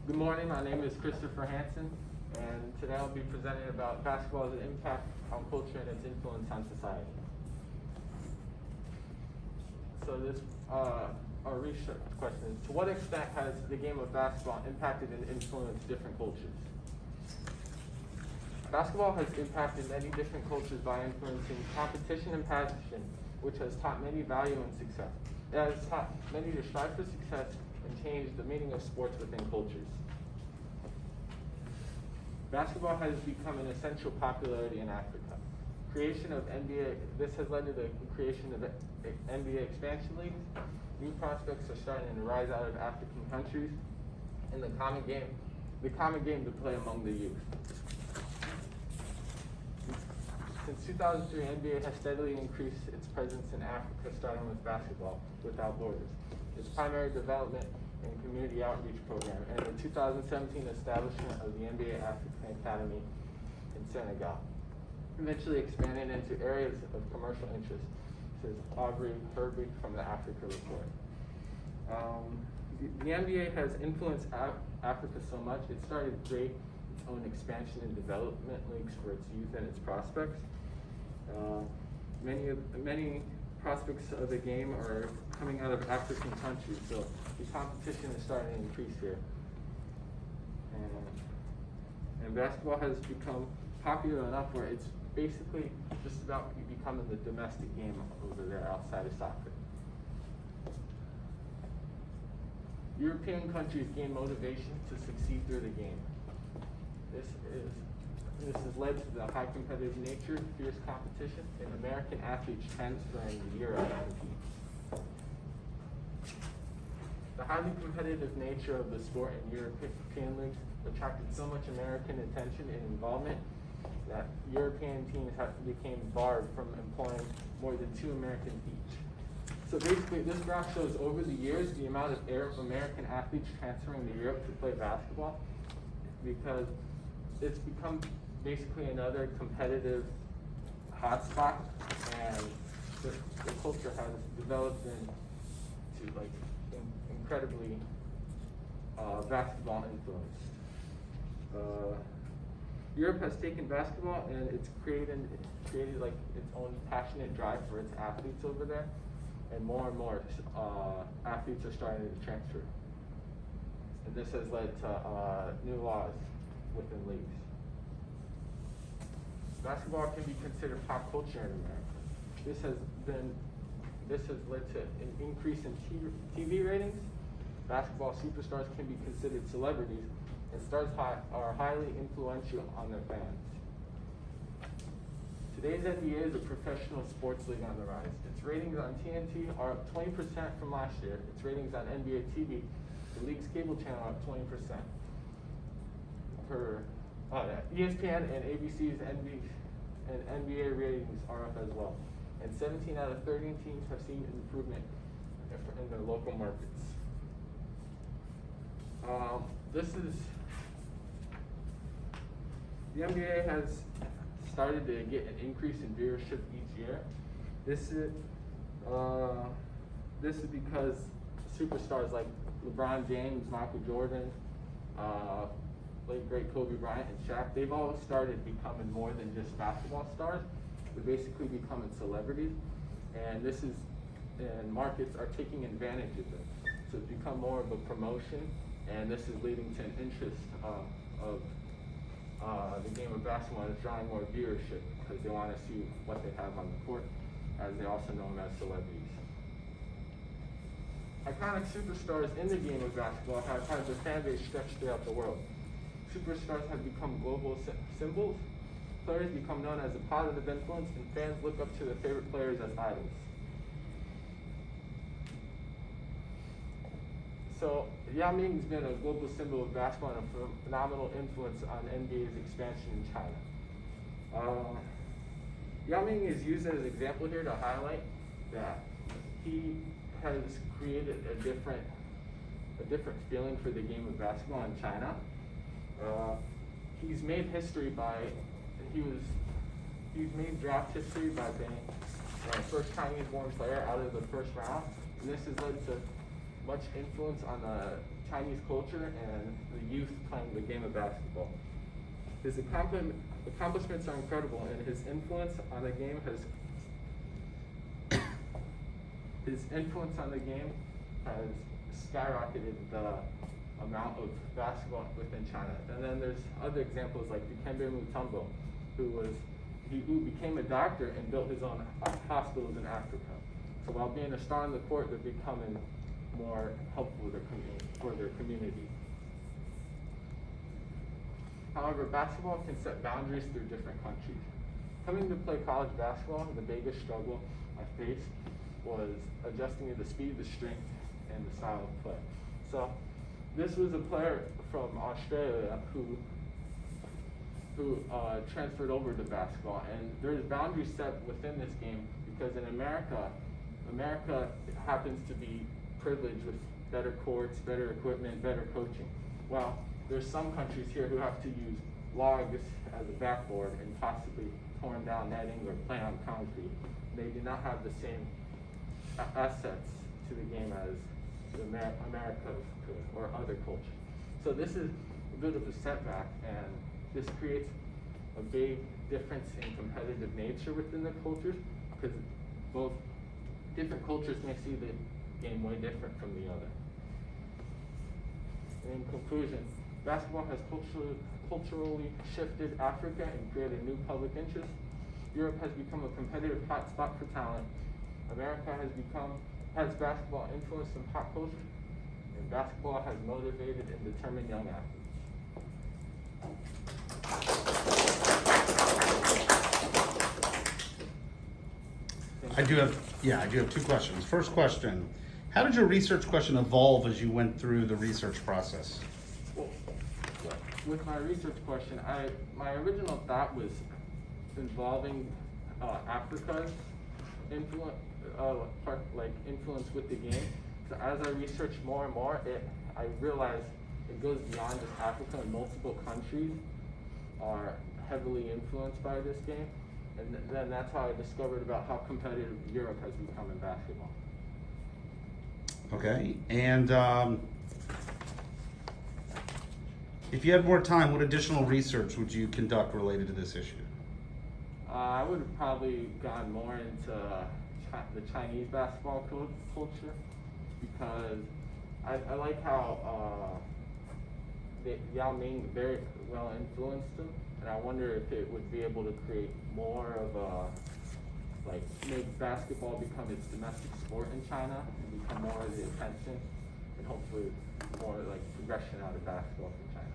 Good morning, my name is Christopher Hansen, and today I'll be presenting about basketball's impact on culture and its influence on society. So our research question is, to what extent has the game of basketball impacted and influenced different cultures? Basketball has impacted many different cultures by influencing competition and passion, which has taught many value and success. It has taught many to strive for success and change the meaning of sports within cultures. Basketball has become an essential popularity in Africa. Creation of NBA, this has led to the creation of NBA expansion leagues. New prospects are starting to rise out of African countries, and the common game to play among the youth. Since 2003, NBA has steadily increased its presence in Africa, starting with Basketball Without Borders, its primary development and community outreach program, and the 2017 establishment of the NBA African Academy in Senegal, eventually expanding into areas of commercial interest, says Aubrey Herbig from the Africa Report. The NBA has influenced Africa so much, it started to create its own expansion and development leagues for its youth and its prospects. Many prospects of the game are coming out of African countries, so the competition is starting to increase here. And basketball has become popular enough where it's basically just about becoming the domestic game over there outside of soccer. European countries gain motivation to succeed through the game. This has led to the high competitive nature, fierce competition, and American athletes transferring to Europe to compete. The highly competitive nature of the sport in European leagues attracted so much American attention and involvement that European teams became barred from employing more than 2 Americans each. So basically, this graph shows over the years the amount of American athletes transferring to Europe to play basketball, because it's become basically another competitive hotspot, and the culture has developed into incredibly basketball influenced. Europe has taken basketball and it's created like its own passionate drive for its athletes over there, and more athletes are starting to transfer. And this has led to new laws within leagues. Basketball can be considered pop culture in America. This has led to an increase in TV ratings. Basketball superstars can be considered celebrities, and stars are highly influential on their fans. Today's NBA is a professional sports league on the rise. Its ratings on TNT are up 20% from last year. Its ratings on NBA TV, the league's cable channel, are up 20%. ESPN and ABC's NBA ratings are up as well. And 17 out of 13 teams have seen improvement in their local markets. The NBA has started to get an increase in viewership each year. This is because superstars like LeBron James, Michael Jordan, late great Kobe Bryant, and Shaq, they've all started becoming more than just basketball stars. They're basically becoming celebrities, and markets are taking advantage of this. So it's become more of a promotion, and this is leading to an interest of the game of basketball. Is drawing more viewership because they want to see what they have on the court, as they also know them as celebrities. Iconic superstars in the game of basketball have had their fan base stretched throughout the world. Superstars have become global symbols. Players become known as a positive influence, and fans look up to their favorite players as idols. So Yao Ming's been a global symbol of basketball and a phenomenal influence on NBA's expansion in China. Yao Ming is used as an example here to highlight that he has created a different feeling for the game of basketball in China. He's made draft history by being the first Chinese-born player out of the first round, and this has led to much influence on the Chinese culture and the youth playing the game of basketball. His accomplishments are incredible, and his influence on the game has skyrocketed the amount of basketball within China. And then there's other examples like Dikembe Mutombo, who became a doctor and built his own hospitals in Africa. So while being a star on the court, they're becoming more helpful for their community. However, basketball can set boundaries through different countries. Coming to play college basketball, the biggest struggle I faced was adjusting to the speed, the strength, and the style of play. So this was a player from Australia who transferred over to basketball, and there's boundaries set within this game because in America happens to be privileged with better courts, better equipment, better coaching. Well, there's some countries here who have to use logs as a backboard and possibly torn down netting or play on concrete. They do not have the same assets to the game as America could or other cultures. So this is a bit of a setback, and this creates a big difference in competitive nature within the cultures because both different cultures may see the game way different from the other. In conclusion, basketball has culturally shifted Africa and created new public interest. Europe has become a competitive hotspot for talent. America has basketball influenced in pop culture, and basketball has motivated and determined young athletes. I do have two questions. First question, how did your research question evolve as you went through the research process? Well, with my research question, my original thought was involving Africa's influence with the game. So as I researched more and more, I realized it goes beyond just Africa, and multiple countries are heavily influenced by this game. And then that's how I discovered about how competitive Europe has become in basketball. Okay, and if you had more time, what additional research would you conduct related to this issue? I would have probably gone more into the Chinese basketball culture because I like how Yao Ming very well influenced them, and I wonder if it would be able to create more of make basketball become its domestic sport in China and become more of the attention and hopefully more like progression out of basketball from China.